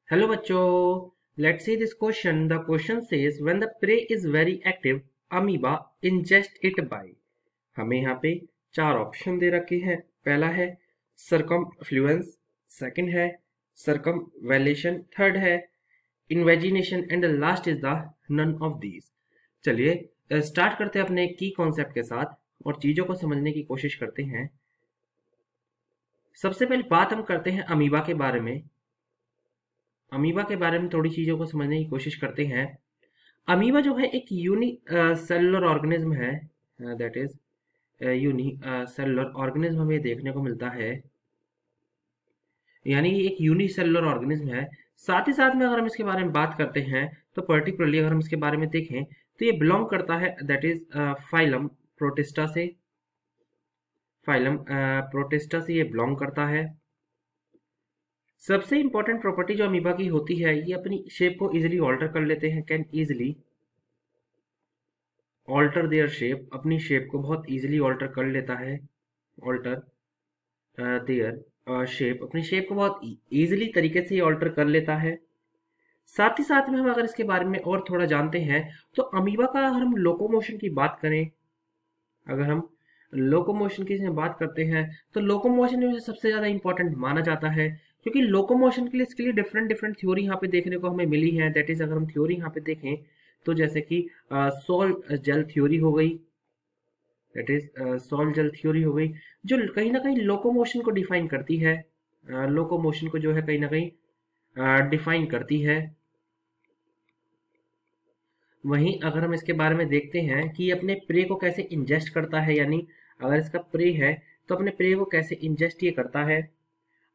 Hello बच्चों, let's see this question. The question says when the prey is very active amoeba ingest it by. हमें यहाँ पे चार option दे रखे हैं। पहला है सरकमफ्लुएंस, सेकंड है सरकमवेलेशन, थर्ड है invagination and the last is the none of these. चलिए स्टार्ट करते हैं अपने की कॉन्सेप्ट के साथ और चीजों को समझने की कोशिश करते हैं। सबसे पहले बात हम करते हैं अमीबा के बारे में। अमीबा के बारे में थोड़ी चीज़ों को समझने की कोशिश करते हैं। अमीबा जो है एक यूनि सेलुलर ऑर्गेनिज्म है, that is unicellular organism हमें देखने को मिलता है, यानी ये एक यूनिसेलुलर ऑर्गेनिज्म है। साथ ही साथ में अगर हम इसके बारे में बात करते हैं तो पर्टिकुलरली अगर हम इसके बारे में देखें तो ये बिलोंग करता है दैट इज फाइलम प्रोटिस्टा से। फाइलम प्रोटिस्टा से ये बिलोंग करता है। सबसे इंपॉर्टेंट प्रॉपर्टी जो अमीबा की होती है, ये अपनी शेप को इजीली ऑल्टर कर लेते हैं, can easily alter their shape. अपनी शेप को बहुत इजीली ऑल्टर कर लेता है, ऑल्टर देयर शेप। अपनी शेप को बहुत इजीली तरीके से ऑल्टर कर लेता है। साथ ही साथ में हम अगर इसके बारे में और थोड़ा जानते हैं तो अमीबा का अगर हम लोकोमोशन की बात करें, अगर हम लोकोमोशन की बात करते हैं तो लोकोमोशन में सबसे ज़्यादा इंपॉर्टेंट माना जाता है, क्योंकि लोकोमोशन के लिए इसके लिए डिफरेंट डिफरेंट थ्योरी यहाँ पे देखने को हमें मिली है। दैट इज अगर हम थ्योरी यहाँ पे देखें तो जैसे कि सोल जेल थ्योरी हो गई, that is sol gel theory हो गई, जो कहीं ना कहीं लोकोमोशन को डिफाइन करती है। लोकोमोशन को जो है कहीं ना कहीं डिफाइन करती है। वहीं अगर हम इसके बारे में देखते हैं कि ये अपने प्रे को कैसे इंजेस्ट करता है, यानी अगर इसका प्रे है तो अपने प्रे को कैसे इंजेस्ट ये करता है।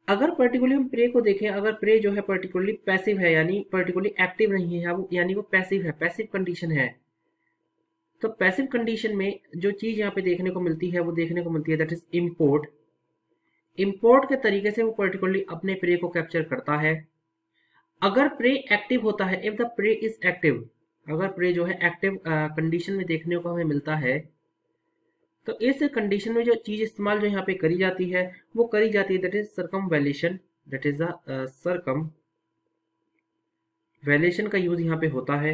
अगर पर्टिकुलरली हम प्रे को देखें, अगर प्रे जो है पर्टिकुलरली पैसिव है, यानी पर्टिकुलरली एक्टिव नहीं है, यानी वो पैसिव है, पैसिव कंडीशन है, तो पैसिव कंडीशन में जो चीज यहाँ पे देखने को मिलती है वो देखने को मिलती है दैट इज इम्पोर्ट। इम्पोर्ट के तरीके से वो पर्टिकुलरली अपने प्रे को कैप्चर करता है। अगर प्रे एक्टिव होता है, if the prey is active, अगर प्रे जो है एक्टिव कंडीशन में देखने को हमें मिलता है, तो इस कंडीशन में जो चीज इस्तेमाल जो यहाँ पे करी जाती है वो करी जाती है दैट इज सर्कमवेलेशन। दैट इज सर्कमवेलेशन का यूज यहाँ पे होता है।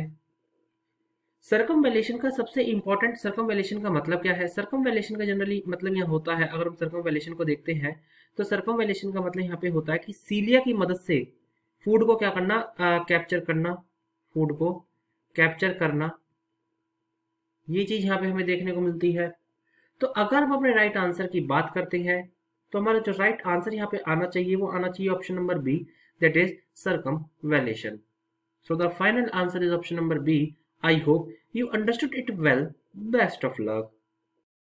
सर्कमवेलेशन का सबसे इंपॉर्टेंट, सर्कमवेलेशन का मतलब क्या है? सर्कमवेलेशन का जनरली मतलब यहाँ होता है, अगर हम सर्कमवेलेशन को देखते हैं तो सर्कमवेलेशन का मतलब यहाँ पे होता है कि सीलिया की मदद से फूड को क्या करना, कैप्चर करना, फूड को कैप्चर करना, ये चीज यहाँ पे हमें देखने को मिलती है। तो अगर हम अपने राइट आंसर की बात करते हैं तो हमारा जो राइट आंसर यहाँ पे आना चाहिए वो आना चाहिए option number B, that is circumvallation. So the final answer is option number B. I hope you understood it well. Best of luck.